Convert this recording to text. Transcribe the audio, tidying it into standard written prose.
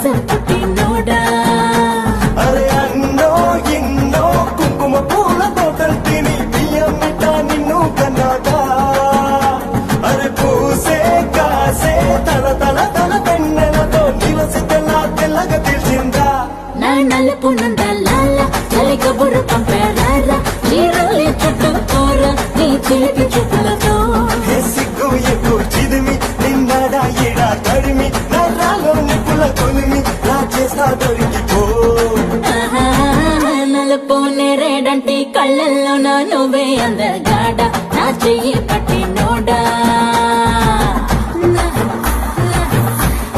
కోసం పుట్టినోడా అరే అన్నో ఎన్నో కుంకుమ పూల తోటలు తిని బియ్యం మిట్ట నిన్ను కన్నాదా అరే పూసే కాసే తల తల తల పెన్నెలతో నిలసి తెల్లగా తెలిసిందా నా నలుపు నందలాల చలిక బుర్ర పంపారా చీరలే చుట్టుకోరా నీ చేతి చూపులతో సిగ్గు ఎక్కువ చిదిమి నిన్నడా ఎడా తడిమి నరాలో నిప్పుల కొలిమి నా చేస్తా దొరికిపో నలుపు నేరేడంటి కళ్ళల్లో నా నువ్వే అందగాడ నా చెయ్యి